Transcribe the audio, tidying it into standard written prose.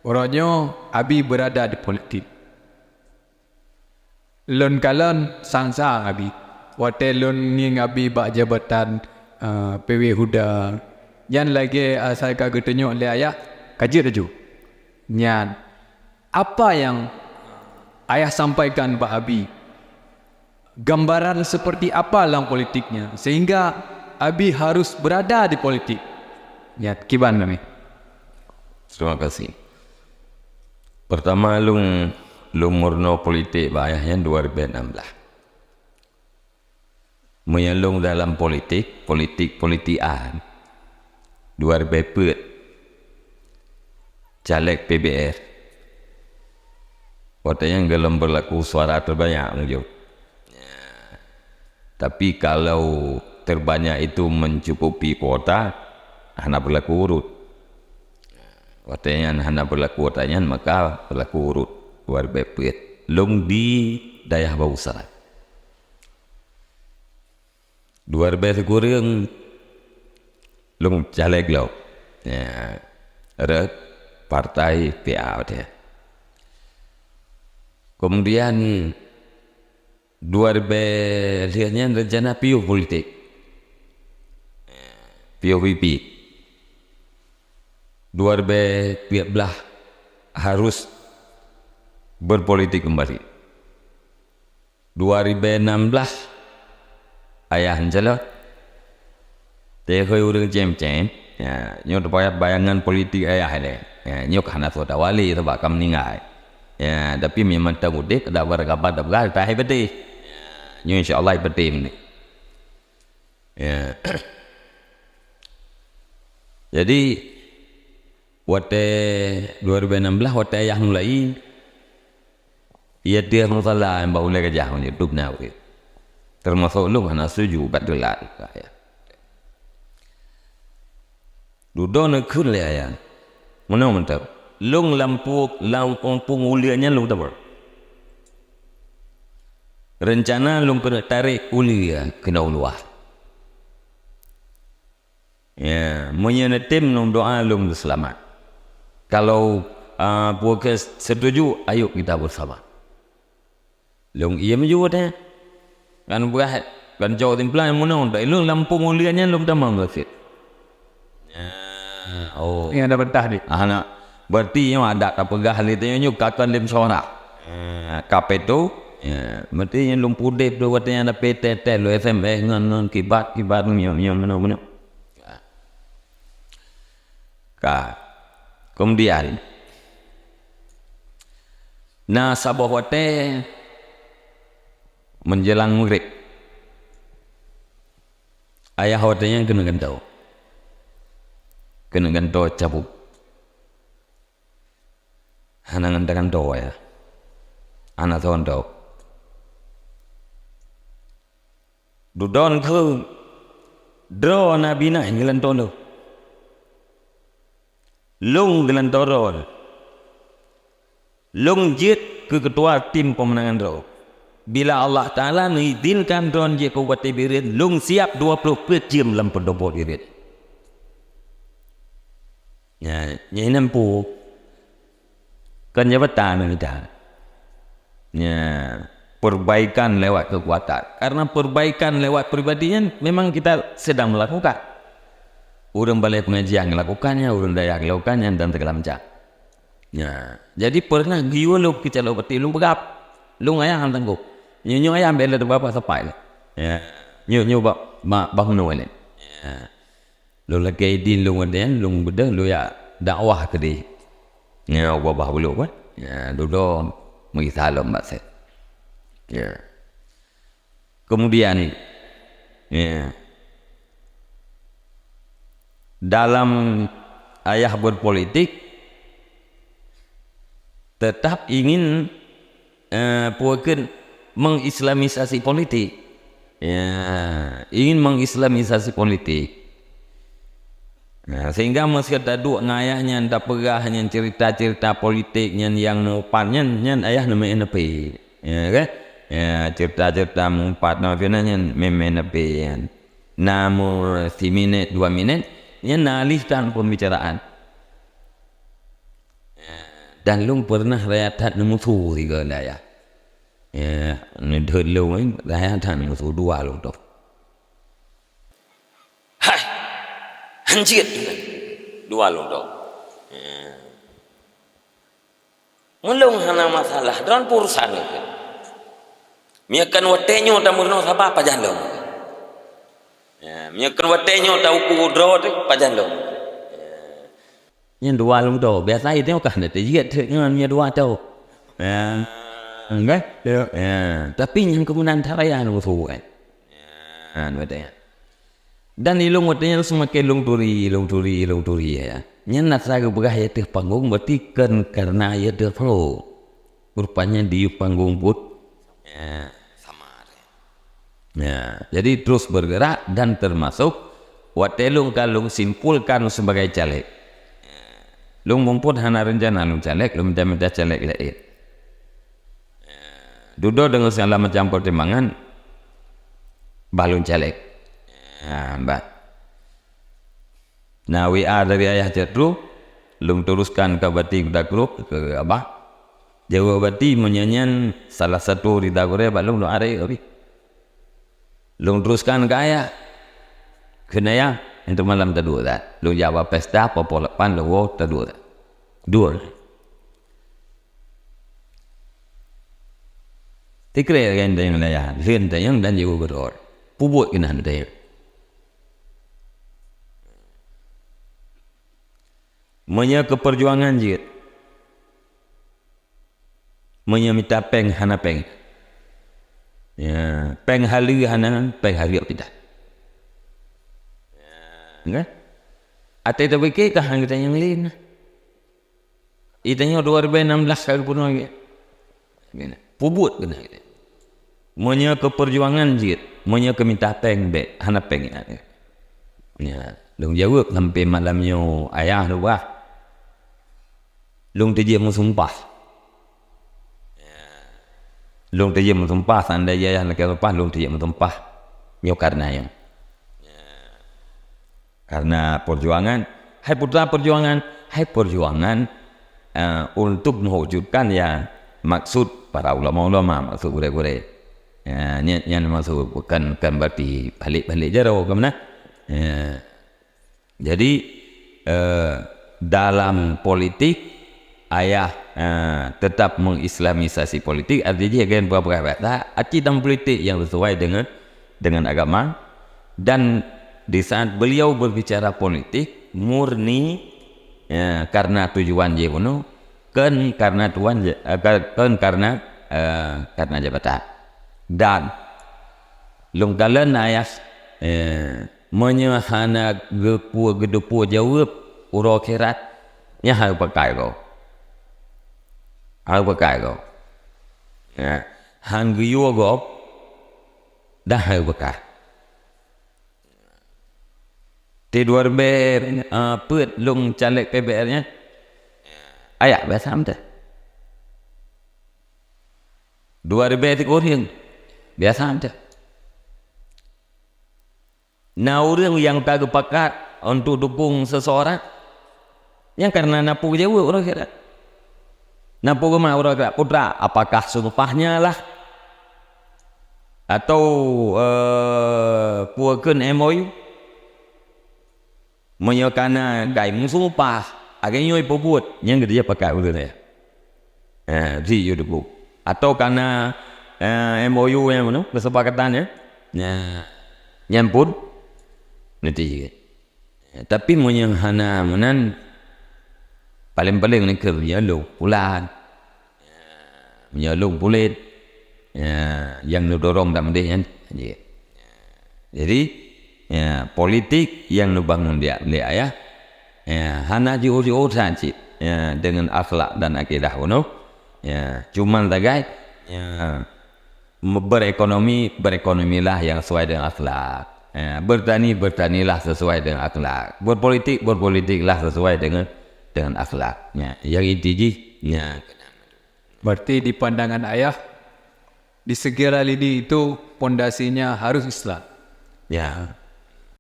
Orangnya abi berada di politik. Lon kalon sangsa abi. Wate lon ning abi bak jabatan PW Huda. Yan lagi saya kagak tunjuk le ayah kaji raju. Nyan apa yang ayah sampaikan Pak Abi? Gambaran seperti apa dalam politiknya sehingga Abi harus berada di politik. Ya, kiban kami. Terima kasih. Pertama lung murno politik bayahnya 2016. Menyelung dalam politikan 2014 caleg PBR. Katanya gelem berlaku suara terbanyak menjauh. Tapi kalau terbanyak itu mencukupi kuota, hanya berlaku urut. Katanya hanya berlaku kuotanya, maka berlaku urut 2014. Lung di daerah Bausa. 2014 kurang lung caleg lo. Ya, ada partai PA dia. Kemudian 2000 rencana PIO politik, POVP. 2013 harus berpolitik kembali. 2016 ayah hanjala tehoi urang cem-cem ya nyot bayangan politik ayah le ya nyok hana soda wali tu bakam ningai ya tapi memang tak mudik dah berkabar dah bergal tak hebat ya insyaallah betul ni ya jadi wate 2016 wate ayah mulai ia dia musalla yang baru lagi jauh ni YouTube now termasuk lu hana setuju betul lah ya. Duduk nak kuliah ya, mana mantap. Lung lampu ulianya lung tahu. Rencana lung kena tarik ulia kena luah. Ya, menyana tim lung doa lung selamat. Kalau puas setuju, ayo kita bersama. Lung iya menjawab dah. Kan berat kan jauh timpelan mana untuk lu lampu mulianya lu dah mau fit oh yang ada betah ni anak berarti yang ada tak pegah li tu nyuk kakan lim sora kapetu ya berarti yang lumpu dep tu katanya ada PTT lu FM ngan kibat mana ka kemudian nah sabah wate menjelang maghrib ayah hawatanya kena gantau cabut hana gantau ya anak tondau dudon ke draw nabina gantau lo lung gantau lung jit ke ketua tim pemenangan draw. Bila Allah Ta'ala mengizinkan drone je kau buat birit, lung siap 20 jam dalam pendopo birit. Ya, ini nampu kan jabatan kita. Ya, perbaikan lewat kekuatan. Karena perbaikan lewat pribadinya memang kita sedang melakukan. Orang balai pengajian melakukannya, orang dayak melakukannya dan segala macam. Ya, jadi pernah giwa lu kita lu beti lu berap, lu ngayang tangguh. Nyu ayam bela tu bapa sampai lah. Ya, nyu bangun ni. Ya, lu lagi di lu ngeden, lu beda lu ya dakwah ke dia. Ya, wabah bulu kan. Ya, dulu mengisalam mbak. Ya. Kemudian ni, ya, dalam ayah berpolitik tetap ingin puakan mengislamisasi politik. Ya, ingin mengislamisasi politik. Nah, sehingga meski ada dua ngayahnya ndak pegahnya cerita-cerita politiknya yang nupannya nyan ayah namanya nepi. Ya kan? Ya, cerita-cerita mumpat namanya memang nepi. Namun 1 minit 2 minit nyan alihkan pembicaraan. Dan lung pernah rakyat musuh tiga lah ya. Ya, ni dulu ni rakyat musuh dua lung tu. Hai, anjir dua lung tu. Mulung hana masalah dan urusan itu. Miakan watenyo tamurno sabah pajalong. Ya, miakan watenyo tau kudro tu pajalong. Yang dua lung tu biasa itu kan ada jiat dengan dua tu. Ya, enggak? Ya, tapi yang kemudian taraya musuh kan. Ya, watenyo. Dan ilung watenyo semakin lung turi ya. Yang nak saya bergaya di panggung berarti kan karena ia flow. Rupanya di panggung put ya, sama. Ya, jadi terus bergerak dan termasuk watelung kalung simpulkan sebagai caleg. Lung mumput hana rencana lung caleg, lung minta caleg lain. Duduk dengan segala macam pertimbangan balun caleg. Ya, mbak. Nah, WA dari ayah jadru, lung teruskan ke bati kita grup ke abah. Jawa bati menyanyian salah satu di dagore balung lu are abi. Lung teruskan ke ayah. Kenaya untuk malam terdua dah. Lung jawab pesta popolapan lu terdua dah. Dua. Tikre kan dengan ayah, lian tayang dan jawa beror. Pubut kenan tayang. Menya keperjuangan jit. Menya minta peng hana peng. Ya, peng hari hana peng hari tidak. Enggak? Ate tu fikir kah kita yang lain. Itanya 2016 kali pun lagi. Pubut kena kita. Menya keperjuangan jit. Menya keminta peng be hana peng ya. Lung jawab sampai malamnya ayah tu bah. Lung terjadi mensumpah. Lung terjadi mensumpah seandainya ayah nak lepas lung terjadi mensumpah. Nyo karena yang. Karena perjuangan, hai putra perjuangan, hai perjuangan untuk mewujudkan ya maksud para ulama-ulama, maksud gure-gure. Ya, yang maksud bukan berarti balik-balik jauh ke mana. Jadi dalam politik ayah tetap mengislamisasi politik, artinya akan berapa aci dalam politik yang sesuai dengan agama. Dan di saat beliau berbicara politik murni karena tujuan je kuno, kan karena tuan kan karena jabatan. Dan lungkalan ayah menyahana gedepu jawab uro kerat nya hal pakai kau. Hal pakai kau. Ya, hang giyo go dah hal pakai. Tidur ber put lung caleg PBR nya. Ayak biasa amte. 2000 orang biasa amte. Nah, orang yang tak kepakat untuk dukung seseorang yang karena napu jauh orang kira. Napu ke mana orang kira? Putra, apakah sumpahnya lah atau puakan MOU menyokana gai sumpah agaknya ibu buat yang dia pakai udah ya. Di YouTube atau karena MOU yang mana kesepakatan ya. Nyampun nanti tapi yang hana menan paling-paling ni kerja lu pulan menyalung pulit yang dorong dalam dia jadi politik yang bangun dia ayah hana jauh-jauh saja dengan akhlak dan akidah kuno cuman tagai berekonomilah yang sesuai dengan akhlak. Bertanilah sesuai dengan akhlak. Berpolitiklah sesuai dengan akhlaknya. Yang intinya. Berarti di pandangan ayah, di segi religi itu pondasinya harus Islam. Ya.